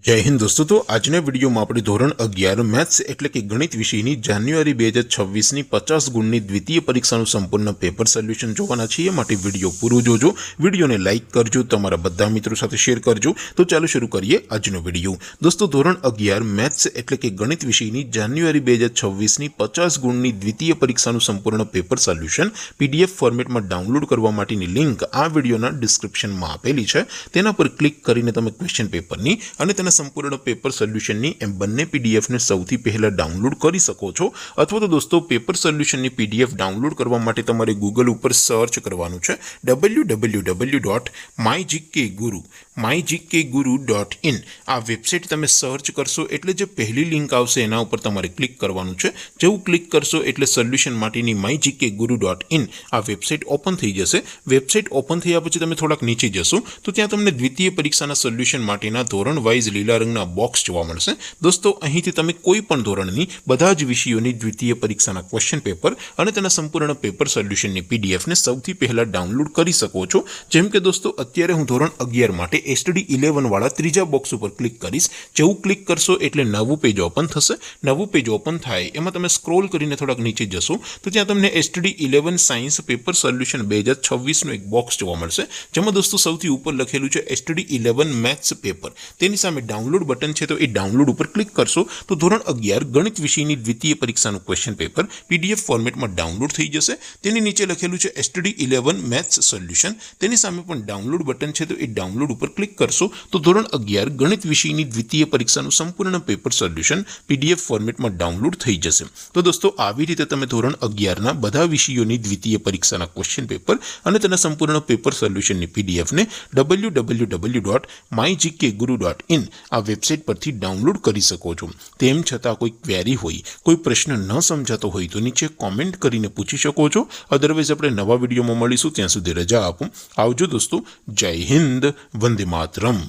जय हिंद दोस्तों। तो आज विडियो में अपने धोरण 11 मैथ्स एटले कि गणित विषय जान्युआरी 2026 50 गुणनी द्वितीय परीक्षा संपूर्ण पेपर सोल्यूशन जोवाना छीए। माटे विडियो पूरो जोजो, विडियो ने लाइक करजो, तमारा बधा मित्रों साथे शेर करजो। तो चालो शुरू करिए आजनो विडियो। दोस्तों धोरण 11 मैथ्स एटले कि गणित विषय जान्युआरी 2026 50 गुणनी द्वितीय परीक्षा संपूर्ण पेपर सोल्यूशन पीडीएफ फॉर्मेट में डाउनलॉड करवा माटेनी लिंक आ विडियोना डिस्क्रिप्शन में आपेली छे। तेना पर क्लिक करीने तमे क्वेश्चन पेपरनी अने तेना संपूर्ण पेपर सोल्यूशननी एम बंने पीडीएफ ने सौथी पहला डाउनलॉड करी सको छो। अथवा तो दोस्तों पेपर सोल्यूशननी पीडीएफ डाउनलॉड करवा माटे तमारे गूगल पर सर्च करवानुं छे www.mygkguru.in आ वेबसाइट तमे सर्च करशो एटले जे पहली लिंक आवशे एना उपर तमारे क्लिक करवानुं छे। जेवुं क्लिक करशो एटले सोल्यूशन माटेनी mygkguru.in आ वेबसाइट ओपन थई जशे। वेबसाइट ओपन थया पछी तमे थोड़ाक नीचे जशो तो त्यां तमने द्वितीय परीक्षाना सोल्यूशन माटेना धोरण वाइज लीला रंगना बॉक्स जोवा मळशे। दोस्तों અહીંથી તમે કોઈ પણ ધોરણની બધા જ વિષયોની દ્વિતીય પરીક્ષાના ક્વેશ્ચન પેપર અને તેના સંપૂર્ણ પેપર સોલ્યુશનની પીડીએફ ને સૌથી પહેલા ડાઉનલોડ કરી શકો છો। જેમ કે દોસ્તો અત્યારે હું ધોરણ 11 માટે એસટીડી 11 વાળા ત્રીજા બોક્સ ઉપર ક્લિક કરીશ। જેવું ક્લિક કરશો એટલે નવું પેજ ઓપન થશે। નવું પેજ ઓપન થાય એમાં તમે સ્ક્રોલ કરીને થોડાક નીચે જશો તો ત્યાં તમને એસટીડી 11 સાયન્સ પેપર સોલ્યુશન 2026 નો એક બોક્સ જોવા મળશે। જેમાં દોસ્તો સૌથી ઉપર લખેલું છે એસટીડી 11 મેથ્સ પેપર। તેની સામે डाउनलॉड बटन है तो ये डाउनलॉड पर क्लिक करशो तो धोरण 11 गणित विषय की द्वितीय परीक्षा क्वेश्चन पेपर पीडीएफ फॉर्मेट में डाउनलॉड थी जैसे। नीचे लखेलू है एसटीडी 11 मैथ्स सोल्यूशन। सामे पण डाउनलॉड बटन है तो ये डाउनलॉड पर क्लिक करशो तो धोरण 11 गणित विषय की द्वितीय परीक्षा संपूर्ण पेपर सोल्यूशन पीडीएफ फॉर्मेट में डाउनलॉड थी जैसे। तो दोस्तों આવી રીતે તમે ધોરણ 11 ના બધા વિષયોની દ્વિતીય પરીક્ષાના ક્વેશ્ચન પેપર અને તેના સંપૂર્ણ પેપર સોલ્યુશનની પીડીએફ ને www.mygkguru.in आ वेबसाइट पर डाउनलॉड करी सको छो। तेम छतां कोई क्वेरी होय, कोई प्रश्न न समझातो होय तो नीचे कॉमेंट करीने पूछी शको छो। अदरवाइज आपणे नवा विडियो में मळीशुं, त्यां सुधी रजा आपो। आवजो दोस्तों। जय हिंद, वंदे मातरम।